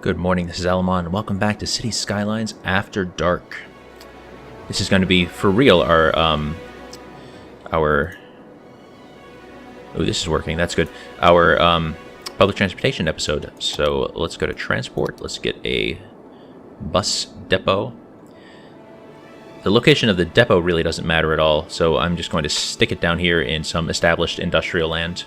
Good morning, this is Alamon, and welcome back to City Skylines After Dark. This is going to be, for real, our... Oh, this is working, that's good. Our, public transportation episode. So, let's go to transport, let's get a bus depot. The location of the depot really doesn't matter at all, so I'm just going to stick it down here in some established industrial land.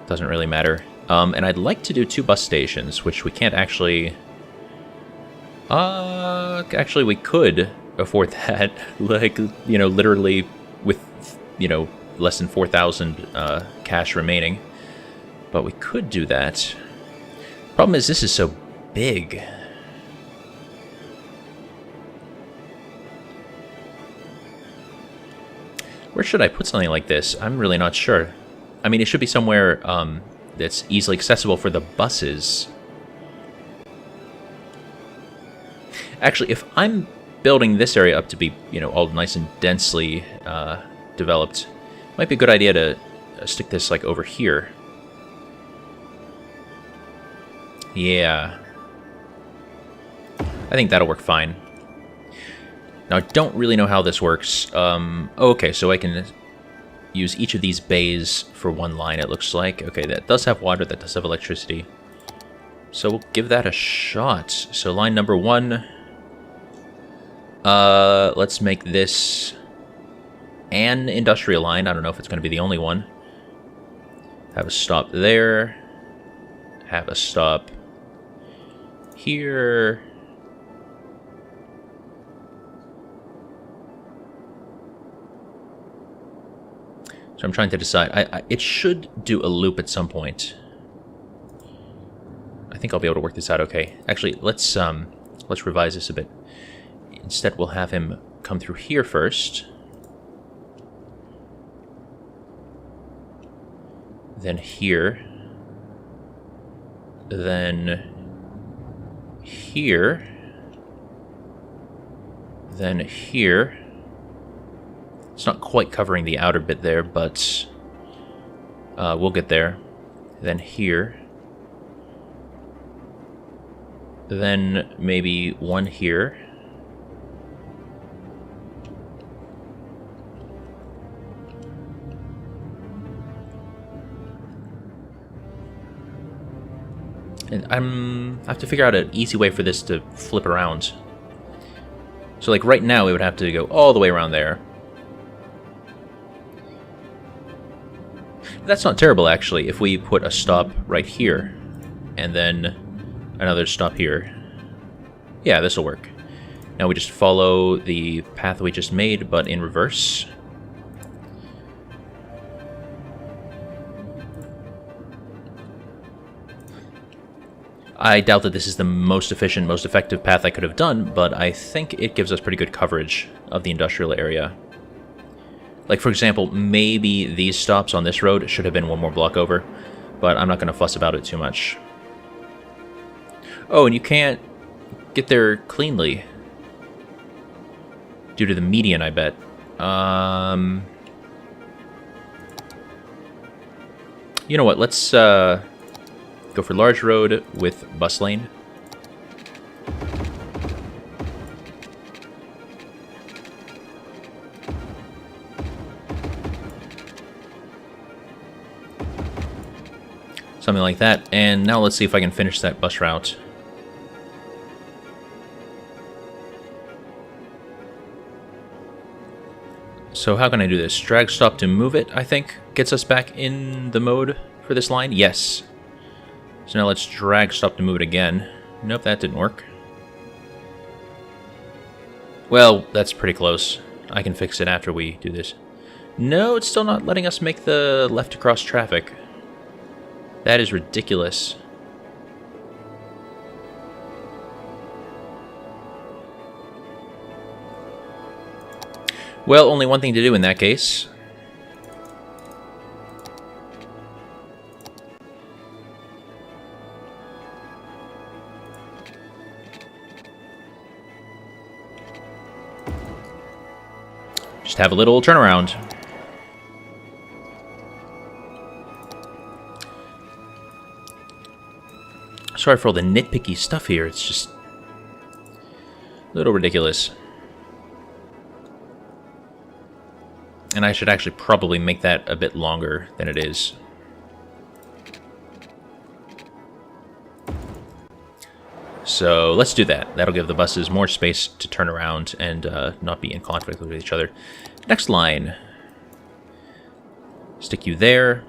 Doesn't really matter. And I'd like to do 2 bus stations, which we can't actually... actually, we could afford that. Like, you know, literally with, you know, less than 4,000 cash remaining. But we could do that. Problem is, this is so big. Where should I put something like this? I'm really not sure. I mean, it should be somewhere, that's easily accessible for the buses. Actually, if I'm building this area up to be, you know, all nice and densely developed, it might be a good idea to stick this, like, over here. Yeah. I think that'll work fine. Now, I don't really know how this works. Okay, so I can use each of these bays for one line, it looks like. Okay, that does have water, that does have electricity. So we'll give that a shot. So line number 1. Let's make this an industrial line. I don't know if it's going to be the only one. Have a stop there. Have a stop here. So I'm trying to decide. It should do a loop at some point. I think I'll be able to work this out okay. Actually, let's revise this a bit. Instead, we'll have him come through here first. Then here. Then here. Then here. It's not quite covering the outer bit there, but we'll get there. Then here. Then maybe one here. And I have to figure out an easy way for this to flip around. So like right now we would have to go all the way around there. That's not terrible, actually, if we put a stop right here, and then another stop here. Yeah, this'll work. Now we just follow the path we just made, but in reverse. I doubt that this is the most efficient, most effective path I could have done, but I think it gives us pretty good coverage of the industrial area. Like, for example, maybe these stops on this road should have been one more block over, but I'm not going to fuss about it too much. Oh, and you can't get there cleanly. Due to the median, I bet. You know what, let's go for large road with bus lane. Something like that, and now let's see if I can finish that bus route. So how can I do this? Drag stop to move it, I think, gets us back in the mode for this line? Yes. So now let's drag stop to move it again. Nope, that didn't work. Well, that's pretty close. I can fix it after we do this. No, it's still not letting us make the left across traffic. That is ridiculous. Well, only one thing to do in that case. Just have a little turnaround. Sorry for all the nitpicky stuff here. It's just a little ridiculous. And I should actually probably make that a bit longer than it is. So let's do that. That'll give the buses more space to turn around and not be in conflict with each other. Next line. Stick you there.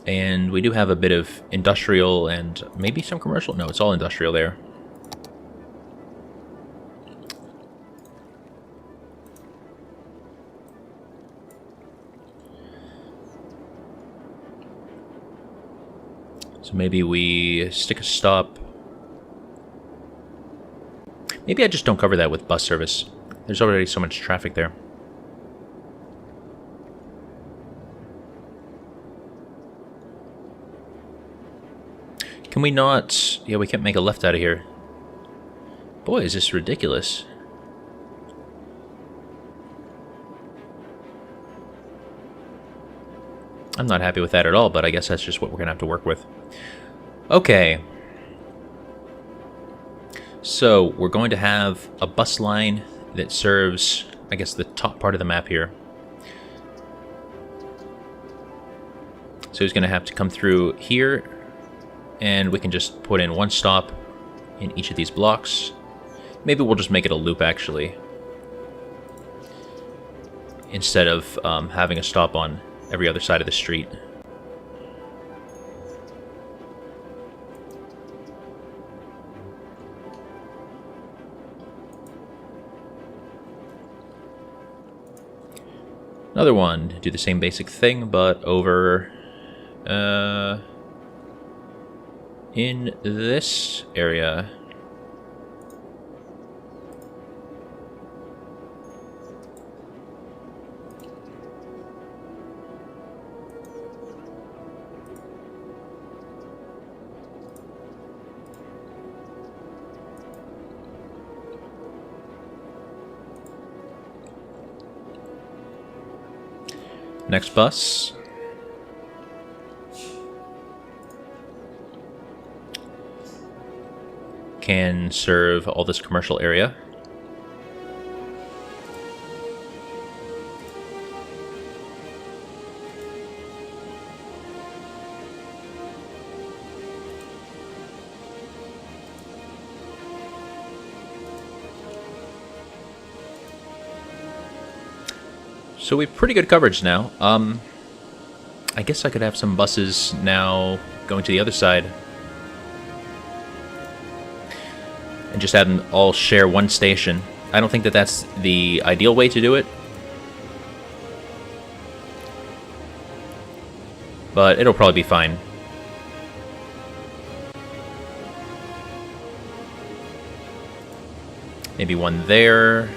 And we do have a bit of industrial and maybe some commercial. No, it's all industrial there. So maybe we stick a stop. Maybe I just don't cover that with bus service. There's already so much traffic there. Can we not... Yeah, we can't make a left out of here. Boy, is this ridiculous. I'm not happy with that at all, but I guess that's just what we're going to have to work with. Okay. So, we're going to have a bus line that serves, I guess, the top part of the map here. So he's going to have to come through here, and we can just put in one stop in each of these blocks. Maybe we'll just make it a loop, actually, instead of having a stop on every other side of the street. Another one, do the same basic thing, but over in this area. Next bus. Can serve all this commercial area. So we have pretty good coverage now. I guess I could have some buses now going to the other side. And just have them all share one station. I don't think that that's the ideal way to do it. But it'll probably be fine. Maybe one there.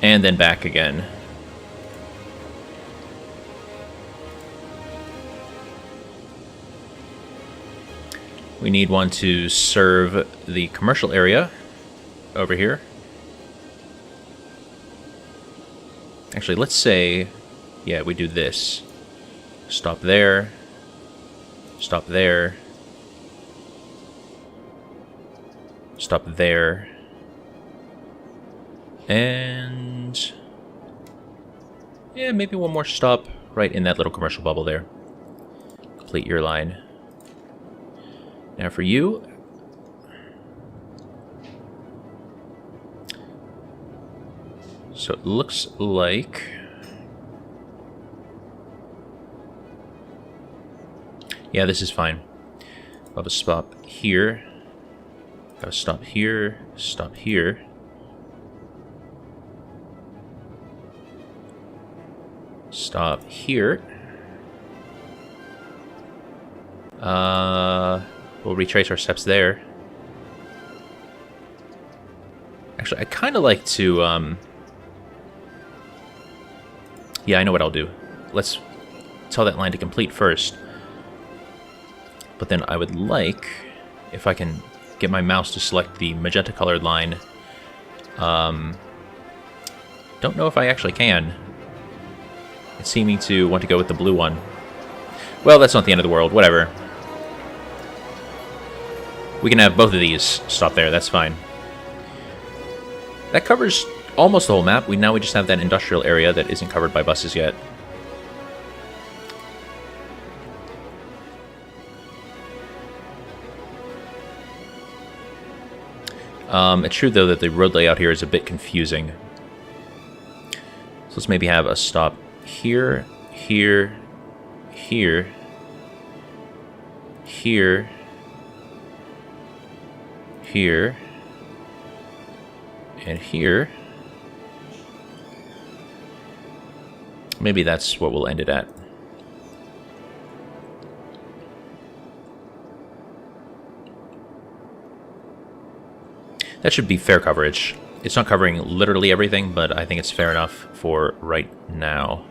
And then back again. We need one to serve the commercial area over here. Actually, let's say, yeah, we do this. Stop there. Stop there. Stop there. And yeah, maybe one more stop right in that little commercial bubble there. Complete your line. Now for you, so it looks like yeah, this is fine. I'll have a stop here. Got to stop here. Stop here. Stop here. We'll retrace our steps there. Actually, I kind of like to, yeah, I know what I'll do. Let's tell that line to complete first. But then I would like, if I can get my mouse to select the magenta colored line. Don't know if I actually can. It's seeming to want to go with the blue one. Well, that's not the end of the world. Whatever. We can have both of these stop there. That's fine. That covers almost the whole map. Now we just have that industrial area that isn't covered by buses yet. It's true, though, that the road layout here is a bit confusing. So let's maybe have a stop here, here, here, here, here, and here. Maybe that's what we'll end it at. That should be fair coverage. It's not covering literally everything, but I think it's fair enough for right now.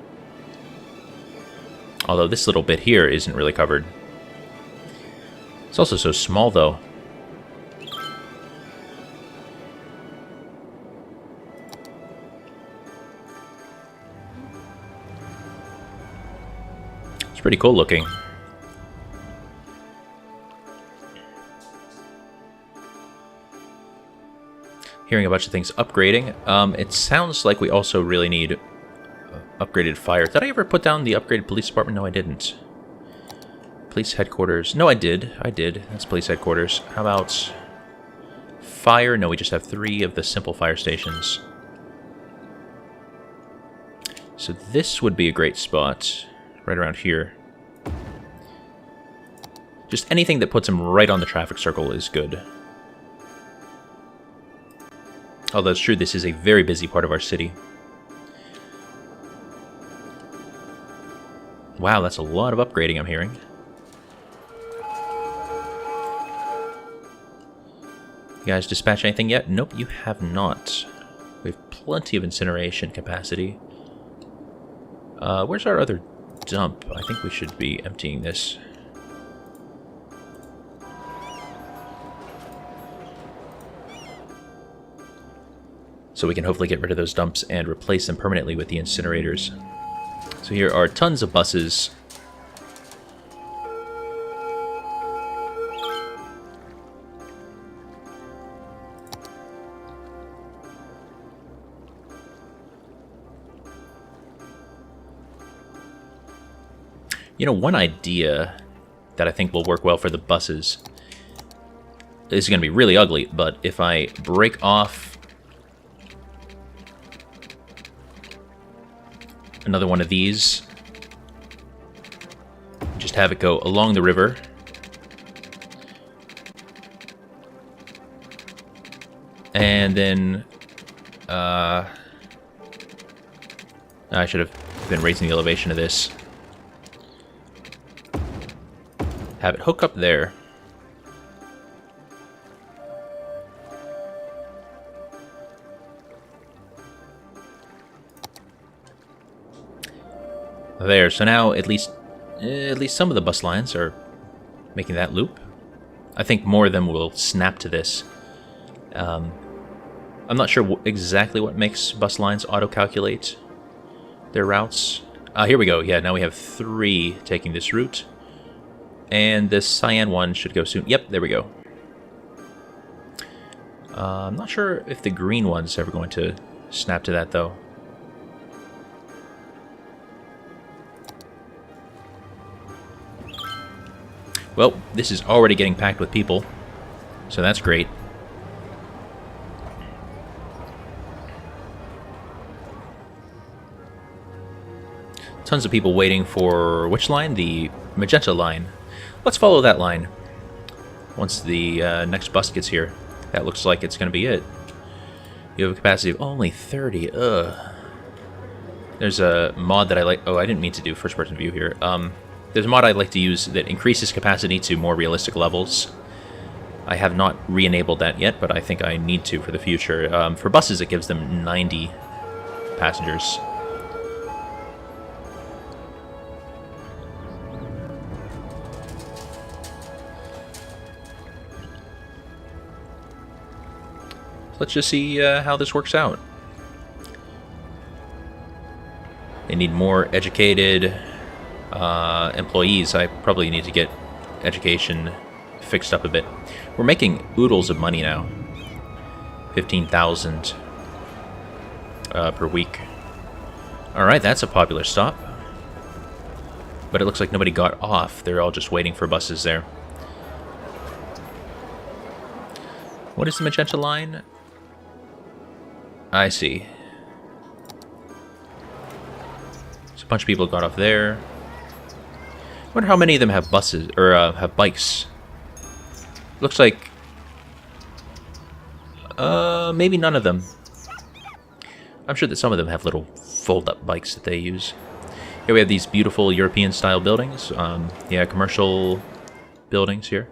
Although this little bit here isn't really covered. It's also so small, though. It's pretty cool looking. Hearing a bunch of things upgrading. It sounds like we also really need upgraded fire. Did I ever put down the upgraded police department? No, I didn't. Police headquarters. No, I did. I did. That's police headquarters. How about fire? No, we just have 3 of the simple fire stations. So this would be a great spot. Right around here. Just anything that puts them right on the traffic circle is good. Although it's true, this is a very busy part of our city. Wow, that's a lot of upgrading I'm hearing. You guys dispatch anything yet? Nope, you have not. We have plenty of incineration capacity. Where's our other dump? I think we should be emptying this. So we can hopefully get rid of those dumps and replace them permanently with the incinerators. So here are tons of buses. You know, one idea that I think will work well for the buses is going to be really ugly, but if I break off another one of these, just have it go along the river, and then I should have been raising the elevation of this. Have it hook up there. There, so now at least some of the bus lines are making that loop. I think more of them will snap to this. I'm not sure exactly what makes bus lines auto-calculate their routes. Here we go. Yeah, now we have 3 taking this route. And this cyan one should go soon. Yep, there we go. I'm not sure if the green one's ever going to snap to that, though. Well, this is already getting packed with people, so that's great. Tons of people waiting for which line? The magenta line. Let's follow that line. Once the next bus gets here, that looks like it's going to be it. You have a capacity of only 30. Ugh. There's a mod that I like. Oh, I didn't mean to do first-person view here. There's a mod I'd like to use that increases capacity to more realistic levels. I have not re-enabled that yet, but I think I need to for the future. For buses, it gives them 90 passengers. Let's just see how this works out. They need more educated employees. I probably need to get education fixed up a bit. We're making oodles of money now. 15,000 per week. Alright, that's a popular stop. But it looks like nobody got off. They're all just waiting for buses there. What is the magenta line? I see. So a bunch of people got off there. I wonder how many of them have buses, or have bikes. Looks like... maybe none of them. I'm sure that some of them have little fold-up bikes that they use. Here we have these beautiful European-style buildings. Yeah, commercial buildings here.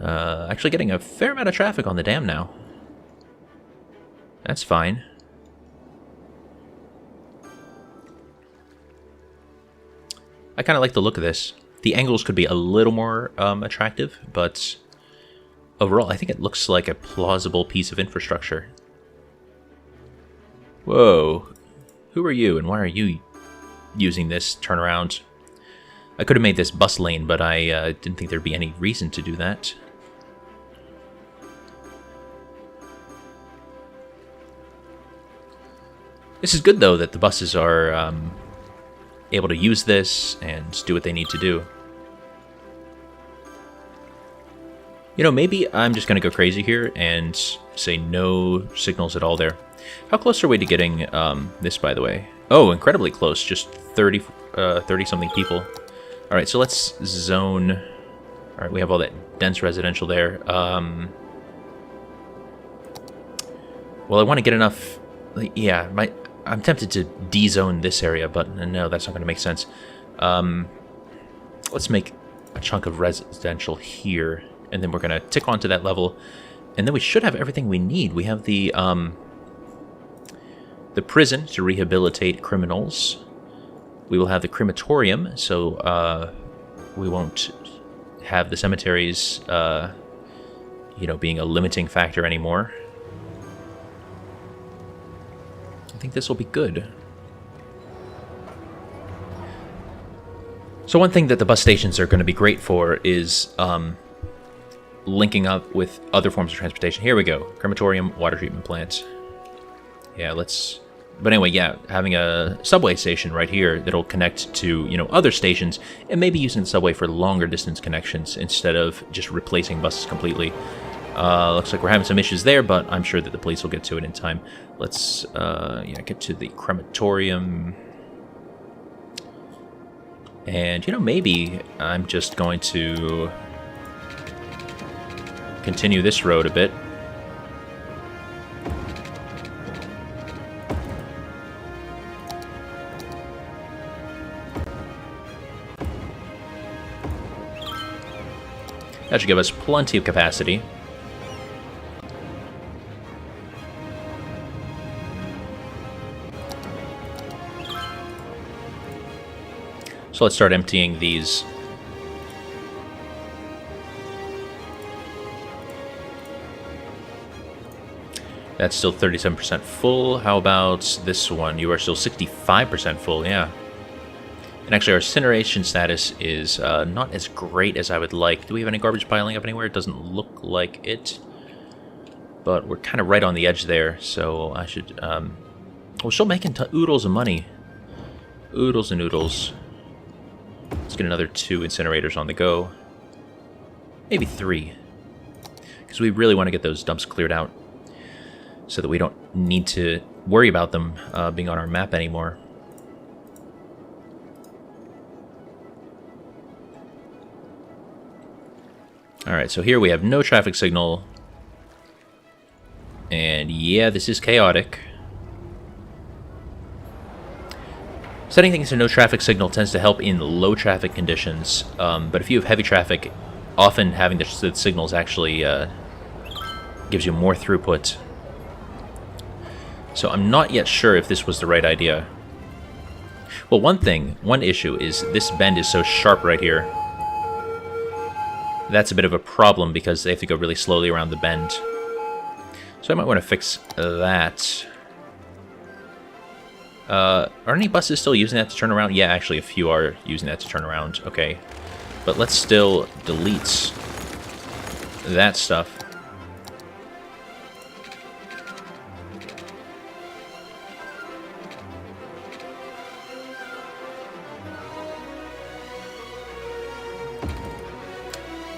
Actually getting a fair amount of traffic on the dam now. That's fine. I kind of like the look of this. The angles could be a little more attractive, but overall I think it looks like a plausible piece of infrastructure. Whoa. Who are you and why are you using this turnaround? I could have made this bus lane, but I didn't think there'd be any reason to do that. This is good, though, that the buses are able to use this and do what they need to do. You know, maybe I'm just going to go crazy here and say no signals at all there. How close are we to getting this, by the way? Oh, incredibly close. Just 30-something people. All right, so let's zone... All right, we have all that dense residential there. Well, I want to get enough... Yeah, I'm tempted to de-zone this area, but no, that's not going to make sense. Let's make a chunk of residential here, and then we're going to tick onto that level, and then we should have everything we need. We have the prison to rehabilitate criminals. We will have the crematorium, so we won't have the cemeteries, you know, being a limiting factor anymore. I think this will be good. So one thing that the bus stations are going to be great for is linking up with other forms of transportation. Here we go. Crematorium, water treatment plant. Yeah, let's... But anyway, yeah, having a subway station right here that'll connect to, you know, other stations, and maybe using the subway for longer distance connections instead of just replacing buses completely. Looks like we're having some issues there, but I'm sure that the police will get to it in time. Let's, yeah, get to the crematorium. And, you know, maybe I'm just going to continue this road a bit. That should give us plenty of capacity. So let's start emptying these. That's still 37% full. How about this one? You are still 65% full, yeah. And actually, our incineration status is not as great as I would like. Do we have any garbage piling up anywhere? It doesn't look like it. But we're kind of right on the edge there, so I should... we're still making oodles of money. Oodles and oodles. Let's get another 2 incinerators on the go. Maybe 3. Because we really want to get those dumps cleared out. So that we don't need to worry about them being on our map anymore. Alright, so here we have no traffic signal. And yeah, this is chaotic. Setting things to no traffic signal tends to help in low traffic conditions. But if you have heavy traffic, often having the signals actually gives you more throughput. So I'm not yet sure if this was the right idea. Well, one issue is this bend is so sharp right here. That's a bit of a problem because they have to go really slowly around the bend. So I might want to fix that. Are any buses still using that to turn around? Yeah, actually a few are using that to turn around. Okay. But let's still delete that stuff.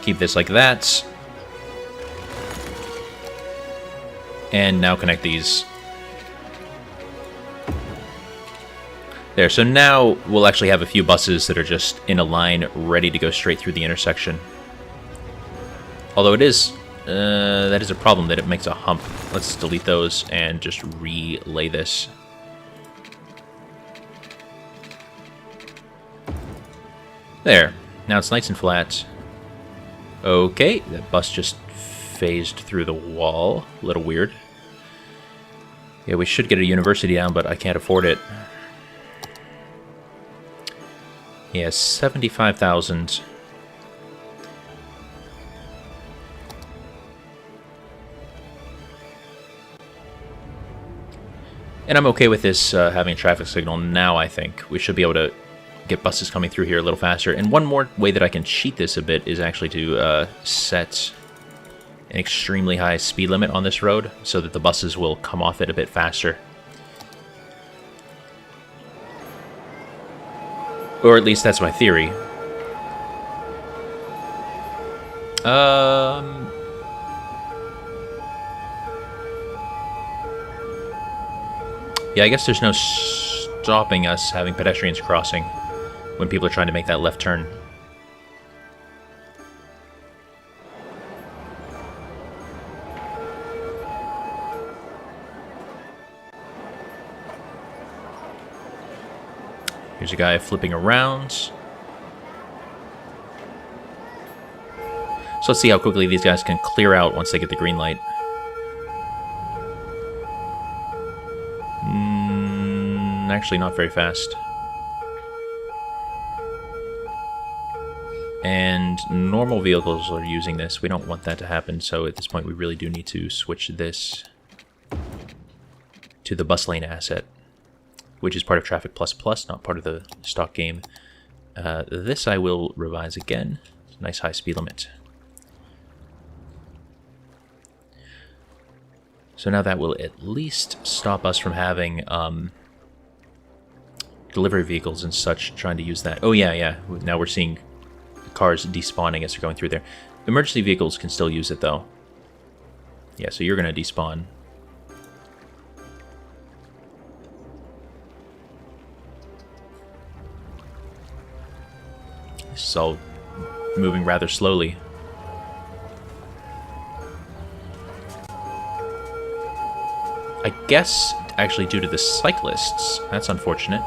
Keep this like that. And now connect these. There, so now we'll actually have a few buses that are just in a line ready to go straight through the intersection. Although it is, that is a problem that it makes a hump. Let's delete those and just relay this. There, now it's nice and flat. Okay, that bus just phased through the wall. A little weird. Yeah, we should get a university down, but I can't afford it. Yeah, 75,000. And I'm okay with this having a traffic signal now, I think. We should be able to get buses coming through here a little faster. And one more way that I can cheat this a bit is actually to set an extremely high speed limit on this road so that the buses will come off it a bit faster. Or at least that's my theory. Yeah, I guess there's no stopping us having pedestrians crossing when people are trying to make that left turn. Here's a guy flipping around. So let's see how quickly these guys can clear out once they get the green light. Actually not very fast. And normal vehicles are using this. We don't want that to happen, so at this point we really do need to switch this to the bus lane asset, which is part of Traffic++, not part of the stock game. This I will revise again. Nice high speed limit. So now that will at least stop us from having delivery vehicles and such trying to use that. Oh yeah. Now we're seeing cars despawning as they're going through there. Emergency vehicles can still use it though. Yeah, so you're going to despawn. This is all moving rather slowly. I guess actually due to the cyclists. That's unfortunate.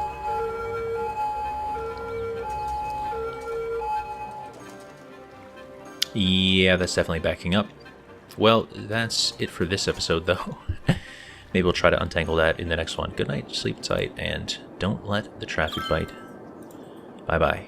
Yeah, that's definitely backing up. Well, that's it for this episode, though. Maybe we'll try to untangle that in the next one. Good night, sleep tight, and don't let the traffic bite. Bye-bye.